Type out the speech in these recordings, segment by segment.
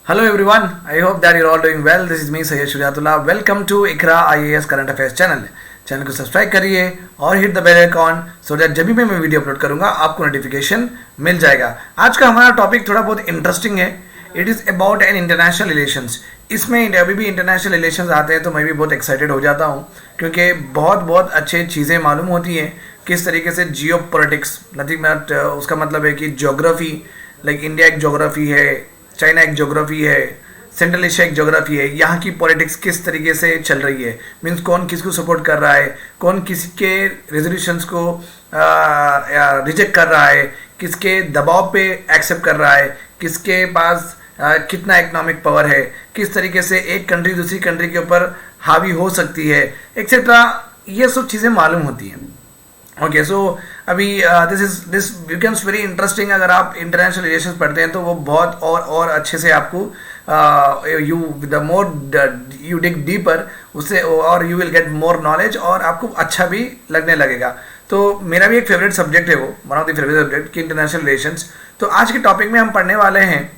Hello everyone, I hope that you're all doing well. This is me Sayyid Shujatullah. Welcome to Ikra IAS Current Affairs चैनल। Channel को subscribe करिए और hit the bell icon so that जब भी मैं video upload करूंगा आपको notification मिल जाएगा। आज का हमारा टॉपिक थोड़ा बहुत इंटरेस्टिंग है। It is about an international relations. इसमें अभी भी इंटरनेशनल रिलेशंस आते हैं तो मैं भी बहुत एक्साइटेड हो जाता हूँ क्योंकि बहुत अच्छी चीज़ें मालूम होती हैं किस तरीके से जियो पॉलिटिक्स नथिंग बट उसका मतलब है कि जोग्राफी, लाइक इंडिया एक जोग्राफी है, चाइना एक जोग्राफी है, सेंट्रल एशिया एक जोग्राफी है, यहाँ की पॉलिटिक्स किस तरीके से चल रही है, मीन्स कौन किसको सपोर्ट कर रहा है, कौन किसके रेजोल्यूशंस को रिजेक्ट कर रहा है, किसके दबाव पे एक्सेप्ट कर रहा है, किसके पास कितना इकोनॉमिक पावर है, किस तरीके से एक कंट्री दूसरी कंट्री के ऊपर हावी हो सकती है, एक्सेट्रा। ये सब चीज़ें मालूम होती हैं। ओके, सो अभी दिस बिकम्स वेरी इंटरेस्टिंग। अगर आप इंटरनेशनल रिलेशंस पढ़ते हैं तो वो बहुत और अच्छे से आपको you the more you dig deeper उससे और you will get more knowledge और आपको अच्छा भी लगने लगेगा। तो मेरा भी एक फेवरेट सब्जेक्ट है वो, one of the favourite subject की इंटरनेशनल रिलेशंस। तो आज के टॉपिक में हम पढ़ने वाले हैं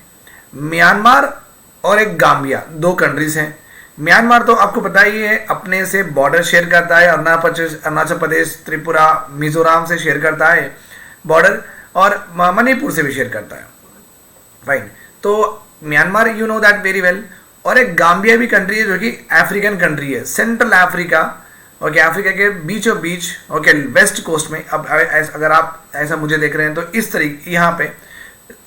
म्यांमार और एक गाम्बिया, दो कंट्रीज हैं। म्यांमार तो आपको पता ही है अपने से बॉर्डर शेयर करता है, अरुणाचल प्रदेश, त्रिपुरा, मिजोरम से शेयर करता है बॉर्डर और मणिपुर से भी शेयर करता है। फाइन, तो Myanmar you know that very well. और एक गाम्बिया भी कंट्री है जो कि अफ्रीकन कंट्री है, सेंट्रल अफ्रीका। ओके, अफ्रीका के बीचों बीच, ओके, वेस्ट कोस्ट में। अब अगर आप ऐसा मुझे देख रहे हैं तो इस तरीके यहाँ पे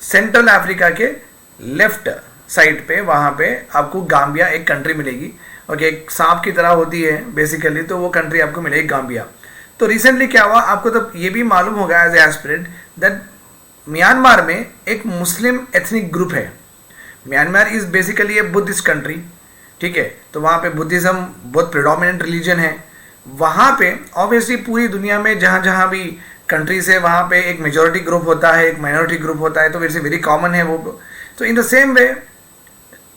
सेंट्रल अफ्रीका के लेफ्ट साइड पे वहाँ पे आपको गाम्बिया एक कंट्री मिलेगी। ओके, एक सांप की तरह होती है बेसिकली, तो वो कंट्री आपको मिलेगी गाम्बिया। तो रिसेंटली क्या हुआ आपको तो ये भी मालूम होगा एज एस्पिरेंट दैट म्यांमार में एक मुस्लिम एथनिक ग्रुप है। Myanmar is basically A Buddhist country, ठीक है। तो वहाँ पे बुद्धिज़्म बहुत प्रिडोमिनेंट रिलीजन है। वहाँ पे ऑब्वियसली पूरी दुनिया में जहाँ जहाँ भी कंट्रीज है वहाँ पे एक मेजोरिटी ग्रुप होता है, एक माइनॉरिटी ग्रुप होता है, तो इट्स वेरी कॉमन है वो। तो इन द सेम वे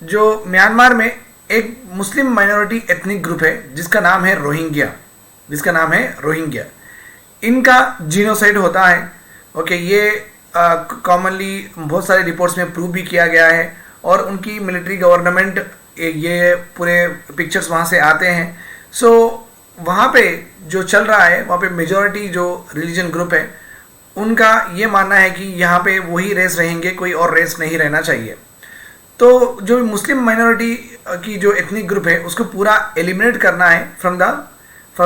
जो म्यांमार में एक मुस्लिम माइनॉरिटी एथनिक ग्रुप है जिसका नाम है रोहिंग्या। इनका जीनोसाइड होता है। ओके, ये कॉमनली बहुत सारे रिपोर्ट्स में प्रूव भी किया गया है और उनकी मिलिट्री गवर्नमेंट ये पूरे पिक्चर्स वहाँ से आते हैं। सो वहाँ पे जो चल रहा है वहाँ पे मेजॉरिटी जो रिलीजन ग्रुप है उनका ये मानना है कि यहाँ पे वही रेस रहेंगे, कोई और रेस नहीं रहना चाहिए। तो जो मुस्लिम माइनॉरिटी की जो एथनिक ग्रुप है उसको पूरा एलिमिनेट करना है from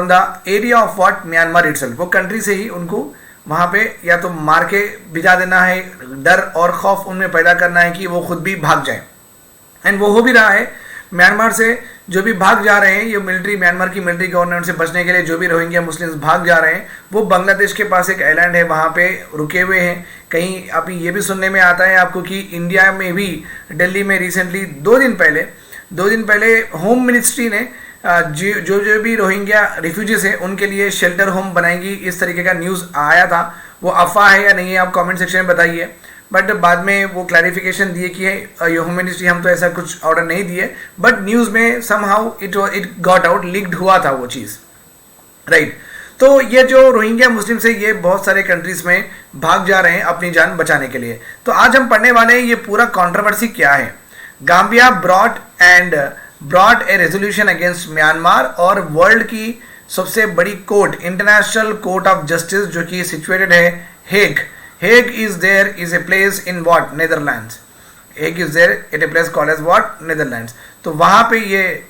the area of what Myanmar itself. वो कंट्री से ही उनको वहाँ पे या तो मार के भिजा देना है, डर और खौफ उनमें पैदा करना है कि वो खुद भी भाग जाए। एंड वो हो भी रहा है। म्यांमार से जो भी भाग जा रहे हैं, ये म्यांमार की मिलिट्री गवर्नमेंट से बचने के लिए जो भी रोहिंग्या मुस्लिम्स भाग जा रहे हैं वो बांग्लादेश के पास एक आइलैंड है वहाँ पे रुके हुए हैं। कहीं अभी ये भी सुनने में आता है आपको कि इंडिया में भी दिल्ली में रिसेंटली दो दिन पहले होम मिनिस्ट्री ने जो भी रोहिंग्या रिफ्यूजीज हैं उनके लिए शेल्टर होम बनाएंगी, इस तरीके का न्यूज़ आया था। वो अफवाह है या नहीं है आप कमेंट सेक्शन में बताइए। बट बाद में वो क्लैरिफिकेशन दिए कि होम मिनिस्ट्री हम तो ऐसा कुछ ऑर्डर नहीं दिए, बट न्यूज़ में somehow it got out, leaked हुआ था वो चीज़, राइट। तो ये जो रोहिंग्या मुस्लिम से ये बहुत सारे कंट्रीज में भाग जा रहे हैं अपनी जान बचाने के लिए। तो आज हम पढ़ने वाले हैं ये पूरा कंट्रोवर्सी क्या है। Gambia brought a resolution against Myanmar और वर्ल्ड की सबसे बड़ी court, international court of justice, जो कि सिचुएटेड है Hague is a place in what? Netherlands. Hague is there at a place called as what? Netherlands. तो वहाँ पे ये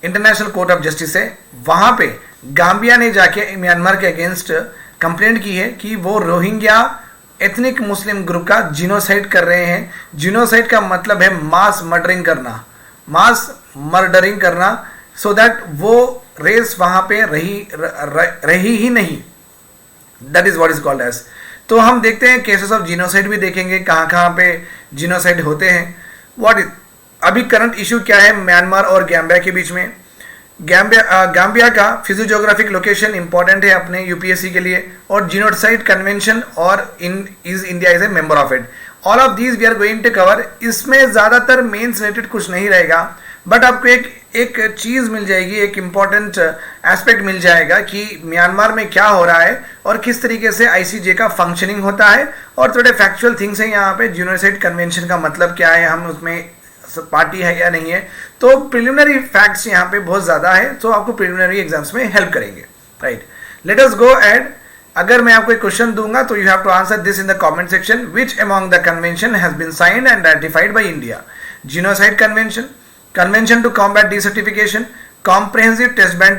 इंटरनेशनल कोर्ट ऑफ जस्टिस है। वहाँ पे गाम्बिया ने जाके म्यांमार के अगेंस्ट कंप्लेंट की है कि वो रोहिंग्या एथनिक मुस्लिम ग्रुप का जीनोसाइड कर रहे हैं। जीनोसाइड का मतलब है मास मर्डरिंग करना, सो दैट वो रेस वहाँ पे रही ही नहीं। That is what is called as. तो हम देखते हैं केसेस ऑफ जीनोसाइड भी देखेंगे, कहाँ पे जीनोसाइड होते हैं। अभी करंट इशू क्या है म्यांमार और गाम्बिया के बीच में। गाम्बिया का फिजियोग्राफिक लोकेशन इंपॉर्टेंट है अपने यूपीएससी के लिए, और जीनोसाइड कन्वेंशन और India is a member of it. All of these we are going to cover. इसमें ज़्यादातर मेंस रिलेटेड कुछ नहीं रहेगा, बट आपको एक चीज़ मिल जाएगी, एक इम्पॉर्टेंट एस्पेक्ट मिल जाएगा कि म्यांमार में क्या हो रहा है और किस तरीके से आईसीजे का फंक्शनिंग होता है, और थोड़े फैक्चुअल थिंग्स हैं यहाँ पे। जीनोसाइड कन्वेंशन का मतलब क्या है हम उसमें पार्टी है या नहीं है। तो प्रिलिमिनरी फैक्ट्स यहाँ पे बहुत ज़्यादा है, तो आपको प्रिलिमिनरी एग्जाम्स में हेल्प करेंगे, right. Let us go ahead. अगर मैं आपको एक क्वेश्चन दूंगा तो you have to answer this in the comment section. Which among the convention has been signed and ratified by India? Genocide convention, convention to combat desertification, comprehensive test ban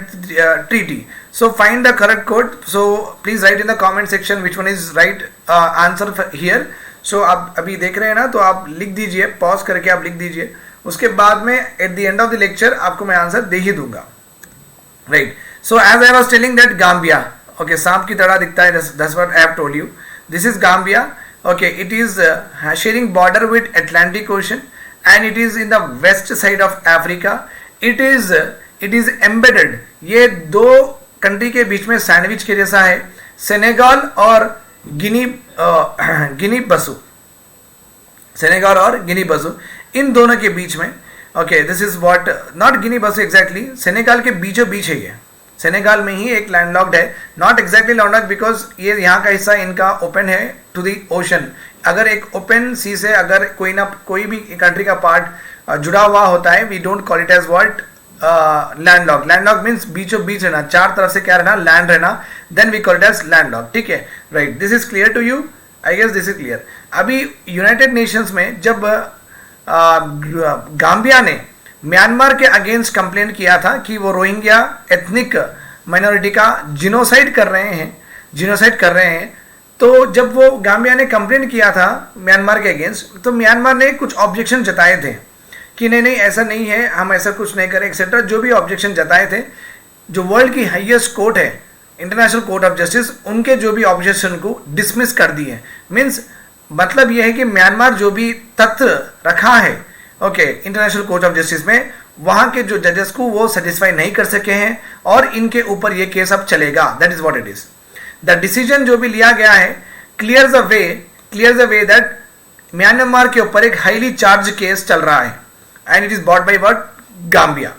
treaty. So find the correct code. So please write in the comment section which one is right answer here. So आप अभी देख रहे हैं ना, तो आप लिख दीजिए, पॉज करके आप लिख दीजिए, उसके बाद में at the end of the lecture आपको मैं आंसर दे ही दूंगा, right. So as I was telling that Gambia, okay, सांप की तरह दिखता है, that's what I have told you. This is Gambia, okay, it is sharing border with Atlantic Ocean and it is in the west side of Africa. It is embedded, ये दो country के बीच में सैंडविच के जैसा है, Senegal और गिनी Basu, Senegal और गिनी बसु, इन दोनों के बीच में, okay, this is what, not Guinea Basu exactly, Senegal के बीचों बीच है ये, सेनेगाल में ही एक लैंडलॉक्ड है, नॉट एग्जैक्टली लैंडलॉक्ड बिकॉज ये यहाँ का हिस्सा इनका ओपन है टू द ओशन। अगर एक ओपन सी से अगर कोई भी कंट्री का पार्ट जुड़ा हुआ होता है, we don't call it as what landlock. Landlock means बीचों बीच रहना, चार तरफ से क्या रहना, लैंड रहना, then we call it as landlock, ठीक है, right. This is clear to you, I guess this is clear. अभी यूनाइटेड नेशंस में जब गाम्बिया ने म्यांमार के अगेंस्ट कंप्लेन किया था कि वो रोहिंग्या एथनिक माइनॉरिटी का जिनोसाइड कर रहे हैं, तो जब वो गाम्बिया ने कंप्लेन किया था म्यांमार के अगेंस्ट, तो म्यांमार ने कुछ ऑब्जेक्शन जताए थे कि नहीं ऐसा नहीं है, हम ऐसा कुछ नहीं करें एक्सेट्रा, जो भी ऑब्जेक्शन जताए थे, जो वर्ल्ड की हाईएस्ट कोर्ट है, इंटरनेशनल कोर्ट ऑफ जस्टिस, उनके जो भी ऑब्जेक्शन को डिसमिस कर दिए। मीन्स मतलब यह है कि म्यांमार जो भी तथ्य रखा है, okay, international court of justice में, वहां के जो जजेस को वो सेटिस्फाई नहीं कर सके हैं और इनके ऊपर ये केस अब चलेगा। That is what it is. The decision जो भी लिया गया है clear the way that Myanmar के ऊपर एक हाईली चार्ज केस चल रहा है and it is brought by what? Gambia,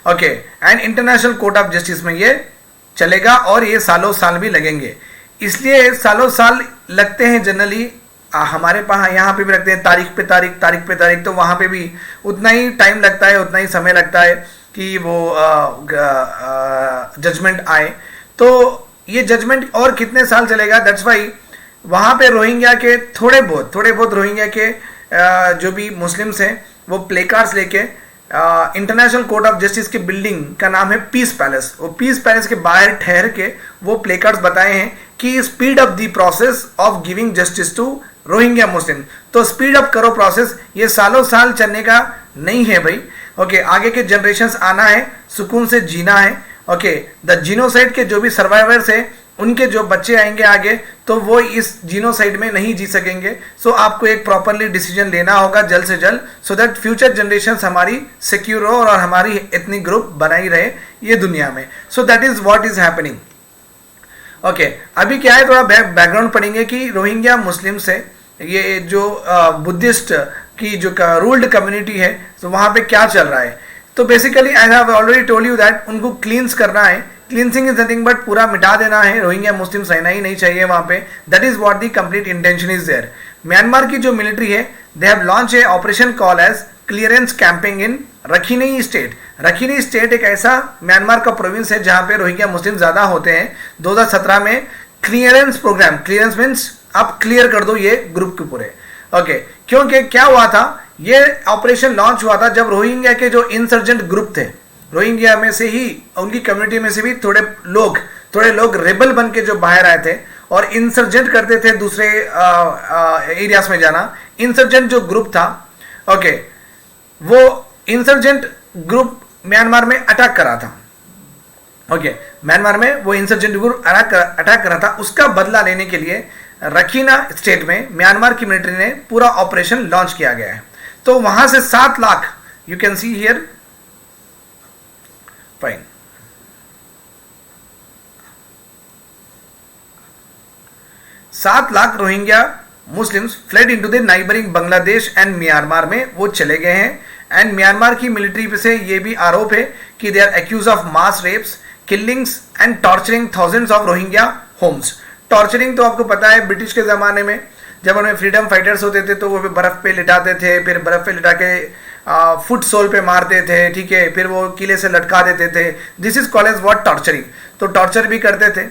okay, and international court of justice में ये चलेगा और ये सालों साल भी लगेंगे। इसलिए सालों साल लगते हैं जनरली, हमारे पास यहाँ पे भी लगते हैं तारीख पे तारीख, तो वहाँ पे भी उतना ही टाइम लगता है, उतना ही समय लगता है कि वो जजमेंट आए। तो ये जजमेंट और कितने साल चलेगा, दैट्स वाई वहाँ पे रोहिंग्या के थोड़े बहुत रोहिंग्या के जो भी मुस्लिम्स हैं, वो प्ले कार्ड्स लेके इंटरनेशनल कोर्ट ऑफ जस्टिस की बिल्डिंग का नाम है पीस पैलेस, वो पीस पैलेस के बाहर ठहर के वो प्ले कार्ड्स बताए हैं कि speed up the process of giving justice to Rohingya Muslim. तो स्पीड अप करो प्रोसेस, ये सालों साल चलने का नहीं है भाई, ओके, आगे के जनरेशंस आना है, सुकून से जीना है, ओके। द जिनोसाइड के जो भी सर्वाइवर्स है, उनके जो बच्चे आएंगे आगे, तो वो इस जीनोसाइड में नहीं जी सकेंगे। सो आपको एक प्रॉपरली डिसीजन लेना होगा जल्द से जल्द, सो दैट फ्यूचर जनरेशन हमारी सिक्योर हो और हमारी एथनिक ग्रुप बनाई रहे ये दुनिया में। So that is what is happening, okay. अभी क्या है, थोड़ा बैकग्राउंड पढ़ेंगे कि रोहिंग्या मुस्लिम से ये जो बुद्धिस्ट की जो रूल्ड कम्युनिटी है, तो वहाँ पे क्या चल रहा है। तो basically I have already told you that उनको क्लींस करना है। क्लींसिंग इज नथिंग बट पूरा मिटा देना है, रोहिंग्या मुस्लिम रहना ही नहीं चाहिए वहाँ पे। That is what the complete intention is there. Myanmar की जो मिलिट्री है, they have launch a operation call as clearance camping in Rakhine state. Rakhine state एक ऐसा म्यांमार का प्रोविंस है जहाँ पे रोहिंग्या मुस्लिम ज़्यादा होते हैं। 2017 में क्लियरेंस प्रोग्राम, क्लियरेंस मीन्स आप क्लियर कर दो ये ग्रुप के पूरे, ओके। क्योंकि क्या हुआ था, ये ऑपरेशन लॉन्च हुआ था जब रोहिंग्या के जो इंसर्जेंट ग्रुप थे, रोहिंग्या में से ही, उनकी कम्युनिटी में से भी थोड़े लोग रेबल बन के जो बाहर आए थे और इंसर्जेंट करते थे दूसरे एरियाज में जाना। इंसर्जेंट जो ग्रुप था, ओके, वो इंसर्जेंट ग्रुप म्यांमार में अटैक करा था, ओके, म्यांमार में वो इंसर्जेंट ग्रुप अटैक करा था। उसका बदला लेने के लिए रखीना स्टेट में म्यांमार की मिलिट्री ने पूरा ऑपरेशन लॉन्च किया गया है। तो वहां से 7 lakh, you can see here, fine, 7 lakh Rohingya Muslims fled into the neighbouring Bangladesh and Myanmar में वो चले गए हैं। एंड म्यांमार की मिलिट्री से ये भी आरोप है कि they are accuse of mass rapes, killings and torturing thousands of Rohingya homes. Torturing तो आपको पता है, ब्रिटिश के ज़माने में जब उनमें फ्रीडम फाइटर्स होते थे तो वो बर्फ़ पे लिटाते थे, फिर बर्फ़ पे लिटा के फुट सोल पे मारते थे, ठीक है, फिर वो किले से लटका देते थे. This is called as what, torturing. तो टॉर्चर भी करते थे.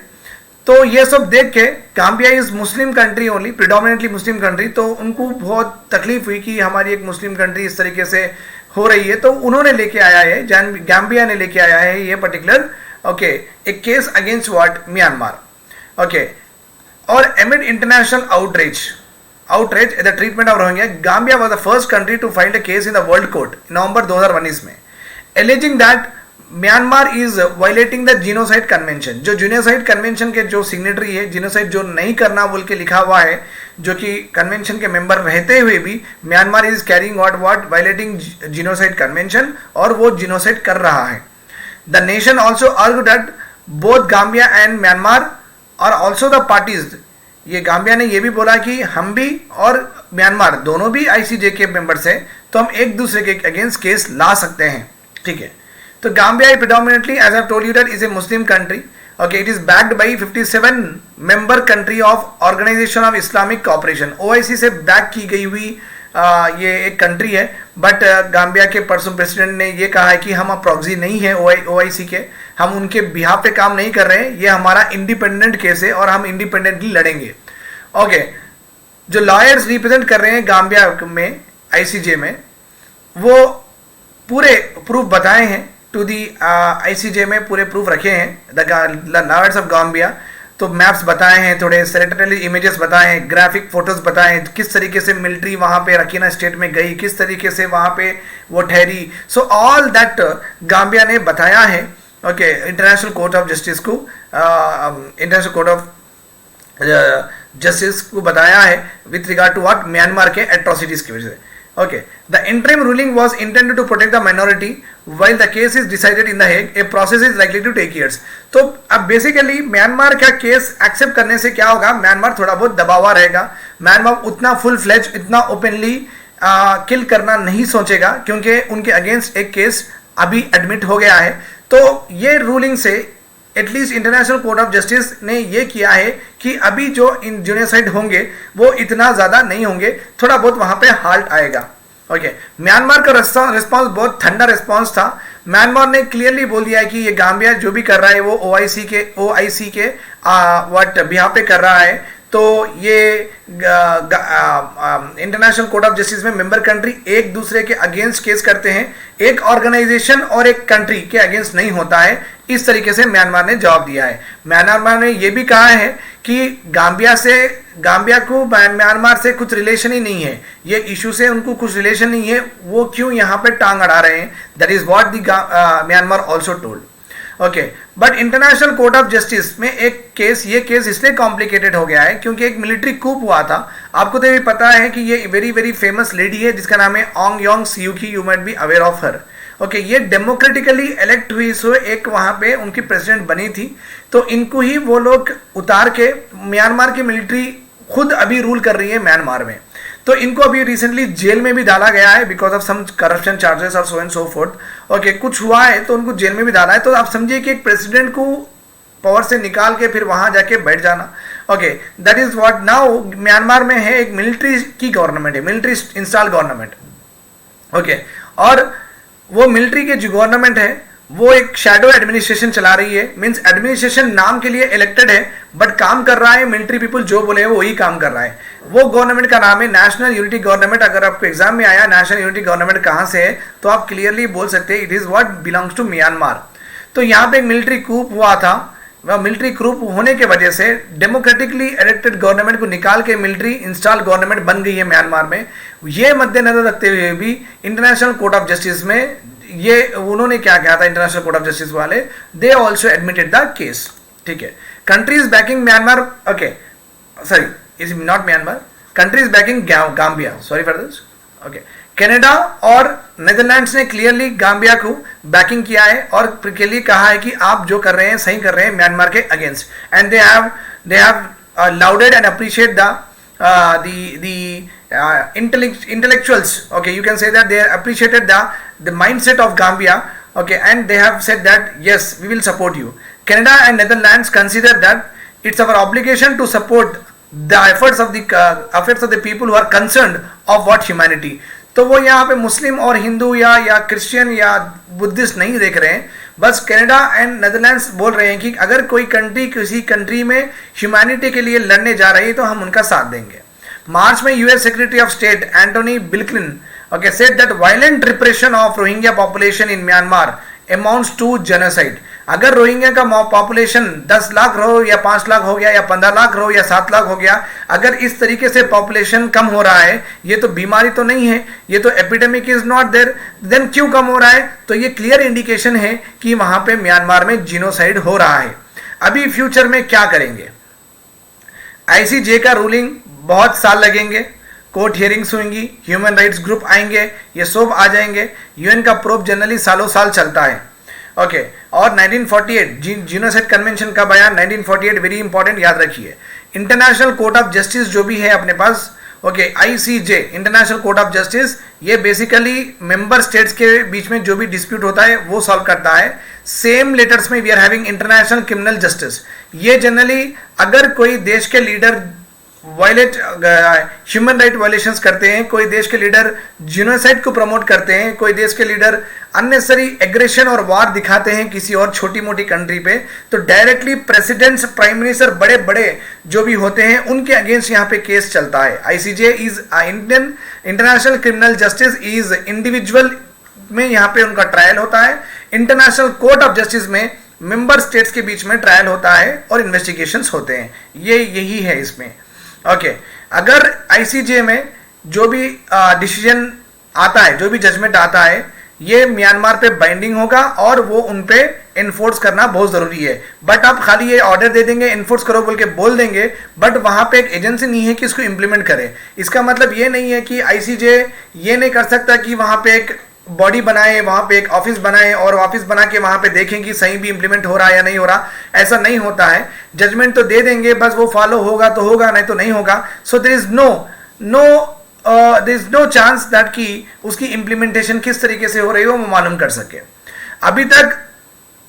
तो ये सब देख के Gambia is Muslim country only, predominantly Muslim country, तो उनको बहुत तकलीफ हुई कि हमारी एक मुस्लिम कंट्री इस तरीके से हो रही है. तो उन्होंने लेके आया है, गाम्बिया ने लेके आया है ये पर्टिकुलर ओके एक case against what, Myanmar. Okay, और amid international outrage at the treatment of Rohingya, Gambia was the first country to file a case in the World Court नवंबर 2019 में, alleging that Myanmar is violating the genocide convention. जो genocide convention के जो signatory है, genocide जो नहीं करना बोल के लिखा हुआ है, जो कि कन्वेंशन के मेंबर रहते हुए भी Myanmar is carrying what violating genocide convention, और वो जीनोसाइड कर रहा है. The nation also argue that both Gambia and Myanmar और ऑल्सो द पार्टीज. ये गाम्बिया ने ये भी बोला कि हम भी और म्यांमार दोनों भी आईसीजे के मेंबर्स हैं, तो हम एक दूसरे के अगेंस्ट केस ला सकते हैं. ठीक है, तो Gambia predominantly, as I've told you that, is a Muslim country. Okay, it is backed by 57 member country of Organization of Islamic Cooperation. OIC से बैक की गई हुई ये एक कंट्री है. बट गाम्बिया के परसों प्रेसिडेंट ने ये कहा है कि हम प्रॉक्सी नहीं है OIC के, हम उनके बिहाफ पे काम नहीं कर रहे हैं, ये हमारा इंडिपेंडेंट केस है और हम इंडिपेंडेंटली लड़ेंगे. ओके, जो लॉयर्स रिप्रेजेंट कर रहे हैं गाम्बिया में ICJ में, वो पूरे प्रूफ बताए हैं टू दी ICJ में, पूरे प्रूफ रखे हैं द लॉयर्स ऑफ गाम्बिया. तो मैप्स बताए हैं, थोड़े सेरेटरी इमेजेस बताए हैं, ग्राफिक फोटोज बताए हैं, किस तरीके से मिलिट्री वहाँ पे रखीना स्टेट में गई, किस तरीके से वहाँ पे वो ठहरी. सो ऑल दैट गाम्बिया ने बताया है. Okay, international court of justice को, इंटरनेशनल कोर्ट ऑफ जस्टिस को बताया है with regard to what, Myanmar के एट्रोसिटीज की वजह से. Okay, the interim ruling was intended to protect the minority while the case is decided in the Hague. A process is likely to take years. तो अब basically Myanmar का case accept करने से क्या होगा, म्यांमार थोड़ा बहुत दबा हुआ रहेगा. म्यांमार उतना फुल फ्लेज, इतना ओपनली किल करना नहीं सोचेगा, क्योंकि उनके अगेंस्ट एक केस अभी एडमिट हो गया है. तो ये रूलिंग से at least international court of justice ने ये किया है कि अभी जो इन जीनोसाइड होंगे वो इतना ज़्यादा नहीं होंगे, थोड़ा बहुत वहाँ पे हाल्ट आएगा. ओके, म्यांमार का रिस्पॉन्स बहुत ठंडा रिस्पॉन्स था. म्यांमार ने क्लियरली बोल दिया है कि ये गाम्बिया जो भी कर रहा है वो OIC के व्हाट बिहाफ पे कर रहा है. तो ये इंटरनेशनल कोर्ट ऑफ जस्टिस में मेंबर कंट्री एक दूसरे के अगेंस्ट केस करते हैं, एक ऑर्गेनाइजेशन और एक कंट्री के अगेंस्ट नहीं होता है. इस तरीके से म्यांमार ने जवाब दिया है. म्यांमार ने यह भी कहा है कि गाम्बिया को म्यांमार से कुछ रिलेशन ही नहीं है, ये इशू से उनको कुछ रिलेशन नहीं है, वो क्यों यहाँ पे टांग अड़ा रहे हैं. That is what the Myanmar also told. Okay, but international court of justice में ये केस इसलिए कॉम्प्लिकेटेड हो गया है क्योंकि एक मिलिट्री कूप हुआ था. आपको तो ये पता है कि ये वेरी वेरी फेमस लेडी है जिसका नाम है ऑंग यांग Suu Kyi, you might be aware of her. Okay, ये डेमोक्रेटिकली इलेक्ट हुई, सो एक वहाँ पे उनकी प्रेसिडेंट बनी थी. तो इनको ही वो लोग उतार के म्यांमार की मिलिट्री खुद अभी रूल कर रही है म्यांमार में. तो इनको अभी रिसेंटली जेल में भी डाला गया है because of some corruption charges और so and so forth. Okay, कुछ हुआ है तो उनको जेल में भी डाला है. तो आप समझिए कि एक प्रेसिडेंट को पावर से निकाल के फिर वहां जाके बैठ जाना. Okay, that is what now Myanmar में है. एक मिलिट्री की गवर्नमेंट है, मिलिट्री इंस्टॉल गवर्नमेंट. ओके, और वो मिलिट्री के जो गवर्नमेंट है वो एक शैडो एडमिनिस्ट्रेशन चला रही है. मींस एडमिनिस्ट्रेशन नाम के लिए इलेक्टेड है बट काम कर रहा है मिलिट्री पीपल जो बोले वो वही काम कर रहा है. वो गवर्नमेंट का नाम है नेशनल यूनिटी गवर्नमेंट. अगर आपको एग्जाम में आया नेशनल यूनिटी गवर्नमेंट कहाँ से है तो आप क्लियरली बोल सकते हैं it is what belongs to Myanmar. तो यहाँ पे एक मिलिट्री कूप हुआ था. वह मिलिट्री कूप होने के वजह से डेमोक्रेटिकली इलेक्टेड गवर्नमेंट को निकाल के मिलिट्री इंस्टॉल गवर्नमेंट बन गई है म्यांमार में. ये मद्देनजर रखते हुए भी इंटरनेशनल कोर्ट ऑफ जस्टिस में ये उन्होंने क्या कहा था, इंटरनेशनल कोर्ट ऑफ जस्टिस वाले, they also admitted the case. ठीक है, countries banking Myanmar. Okay, sorry, is not Myanmar, countries banking Gambia, sorry for this. Okay, Canada और नेदरलैंड्स ने क्लियरली गाम्बिया को बैकिंग किया है और क्लियरली कहा है कि आप जो कर रहे हैं सही कर रहे हैं म्यांमार के against. And they have lauded and appreciate the intellectuals. Okay, you can say that they appreciated the mindset of Gambia. Okay, and they have said that yes, we will support you. Canada and Netherlands consider that it's our obligation to support the efforts of the people who are concerned of what humanity. तो वो यहाँ पे मुस्लिम और हिंदू या Christian या Buddhist नहीं देख रहे हैं, बस कनाडा एंड नेदरलैंड्स बोल रहे हैं कि अगर कोई कंट्री किसी कंट्री में ह्यूमैनिटी के लिए लड़ने जा रही है तो हम उनका साथ देंगे। मार्च में US secretary of state Antony Blinken said that violent repression of Rohingya population in Myanmar amounts to genocide। अगर रोहिंग्या का पॉपुलेशन 10 लाख रहो या 5 लाख हो गया या 15 लाख रहो या 7 लाख हो गया, अगर इस तरीके से पॉपुलेशन कम हो रहा है, ये तो बीमारी तो नहीं है, ये तो epidemic is not there, then क्यों कम हो रहा है? तो ये क्लियर इंडिकेशन है कि वहां पे म्यांमार में जीनोसाइड हो रहा है। अभी फ्यूचर में क्या करेंगे? आईसीजे का रूलिंग बहुत साल लगेंगे, कोर्ट हियरिंग्स होंगी, ह्यूमन राइट्स ग्रुप आएंगे, ये सब आ जाएंगे। यूएन का प्रोब जनरली सालों साल चलता है। ओके और 1948 जीनोसाइड कन्वेंशन का बयान 1948 वेरी इंपॉर्टेंट, याद रखिए। इंटरनेशनल कोर्ट ऑफ जस्टिस जो भी है अपने पास, okay ICJ international court of justice, ये बेसिकली मेंबर स्टेट्स के बीच में जो भी डिस्प्यूट होता है वो सॉल्व करता है। सेम लेटर्स में we are having international criminal justice. ये जनरली अगर कोई देश के leader violate human right violations करते हैं, कोई देश के लीडर जीनोसाइड को प्रमोट करते हैं, कोई देश के लीडर अननेसेसरी एग्रेशन और वार दिखाते हैं किसी और छोटी मोटी कंट्री पे, तो डायरेक्टली प्रेसिडेंट्स, प्राइम मिनिस्टर, बड़े बड़े जो भी होते हैं उनके अगेंस्ट यहाँ पे केस चलता है। ICJ is Indian international criminal justice is individual में यहाँ पे उनका ट्रायल होता है। इंटरनेशनल कोर्ट ऑफ जस्टिस में मेंबर स्टेट्स के बीच में ट्रायल होता है और इन्वेस्टिगेशंस होते हैं। ये यही है इसमें। ओके अगर आईसीजे में जो भी डिसीजन आता है, जो भी जजमेंट आता है, ये म्यांमार पे बाइंडिंग होगा और वो उन पे इन्फोर्स करना बहुत जरूरी है। बट आप खाली ये ऑर्डर दे देंगे, इन्फोर्स करो बोल के बोल देंगे, बट वहां पे एक एजेंसी नहीं है कि इसको इंप्लीमेंट करे। इसका मतलब ये नहीं है कि आईसीजे ये नहीं कर सकता कि वहां पे एक बॉडी बनाए, वहां पे एक ऑफिस बनाए और ऑफिस बना के वहां पे देखें कि सही भी इंप्लीमेंट हो रहा है या नहीं हो रहा। ऐसा नहीं होता है। जजमेंट तो दे देंगे, बस वो फॉलो होगा तो होगा, नहीं तो नहीं होगा। So there is no chance that कि उसकी इंप्लीमेंटेशन किस तरीके से हो रही हो वो मालूम कर सके। अभी तक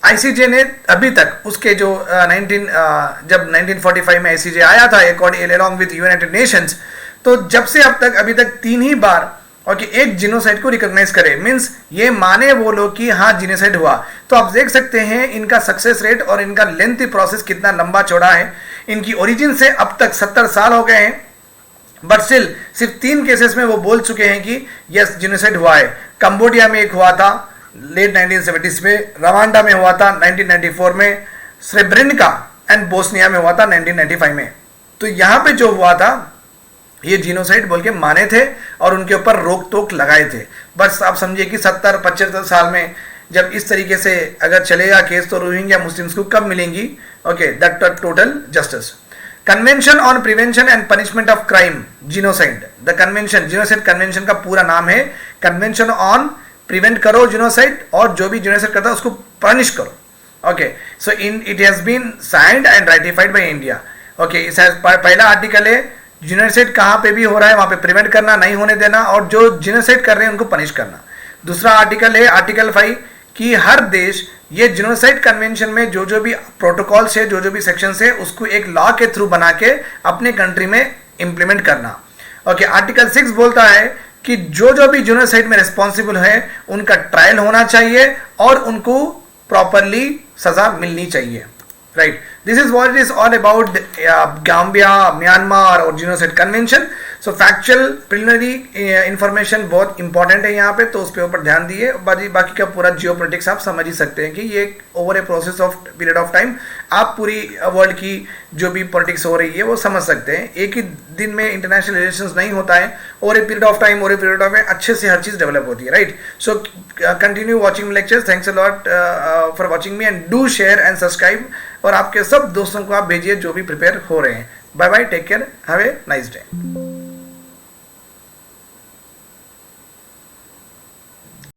आईसीजे ने अभी तक उसके जो जब 1945 में आईसीजे आया था अलॉन्ग विद यूनाइटेड नेशंस, तो जब से अब तक अभी तक 3 ही बार और कि एक जीनोसाइड को रिकॉग्नाइज करे, मींस ये माने वो लोग कि हाँ जीनोसाइड हुआ। तो आप देख सकते हैं इनका सक्सेस रेट और इनका लेंथी प्रोसेस कितना लंबा चौड़ा है। इनकी ओरिजिन से अब तक 70 साल हो गए हैं, बट स्टिल सिर्फ 3 केसेस में वो बोल चुके हैं कि यस जीनोसाइड हुआ है। कंबोडिया में एक हुआ था लेट 1970s में, रवांडा में हुआ था 1994 में, स्रेब्रेनिका एंड बोस्निया में हुआ था 1995 में। तो यहाँ पे जो हुआ था ये जीनोसाइड बोल के माने थे और उनके ऊपर रोक टोक लगाए थे। बस आप समझिए कि 70-75 साल में जब इस तरीके से अगर चलेगा केस, तो रोहिंग्या मुस्लिम्स को कब मिलेंगी? Okay that total justice. Convention on prevention and punishment of crime genocide, the convention, genocide convention का पूरा नाम है कन्वेंशन ऑन प्रिवेंट करो जीनोसाइड, और जो भी जीनोसाइड करता है उसको पनिश करो। Okay so it has been signed and ratified by India. Okay पहला आर्टिकल है जीनोसाइड कहाँ पे भी हो रहा है वहां पे प्रिवेंट करना, नहीं होने देना, और जो जीनोसाइड कर रहे हैं उनको पनिश करना। दूसरा आर्टिकल है आर्टिकल 5 कि हर देश ये जीनोसाइड कन्वेंशन में जो जो भी प्रोटोकॉल्स है, जो जो भी सेक्शंस है, उसको एक लॉ के थ्रू बना के अपने कंट्री में इंप्लीमेंट करना। ओके आर्टिकल 6 बोलता है कि जो जो भी जीनोसाइड में रिस्पॉन्सिबल है उनका ट्रायल होना चाहिए और उनको प्रॉपरली सजा मिलनी चाहिए। Right. This is what it is all about Gambia, Myanmar और Genocide Convention. So factual preliminary information बहुत इंपॉर्टेंट है यहाँ पे, तो उस पे ऊपर ध्यान दिए। बाकी का पूरा जियोपॉलिटिक्स आप समझ ही सकते हैं कि ये over a process of period of time आप पूरी वर्ल्ड की जो भी पॉलिटिक्स हो रही है वो समझ सकते हैं। एक ही दिन में इंटरनेशनल रिलेशंस नहीं होता है, over a period of time, over a period of अच्छे से हर चीज़ डेवलप होती है। Right. So continue watching lectures. Thanks a lot for watching me and do share and subscribe, और आपके सब दोस्तों को आप भेजिए जो भी प्रिपेयर हो रहे हैं। Bye bye, take care, have a nice day.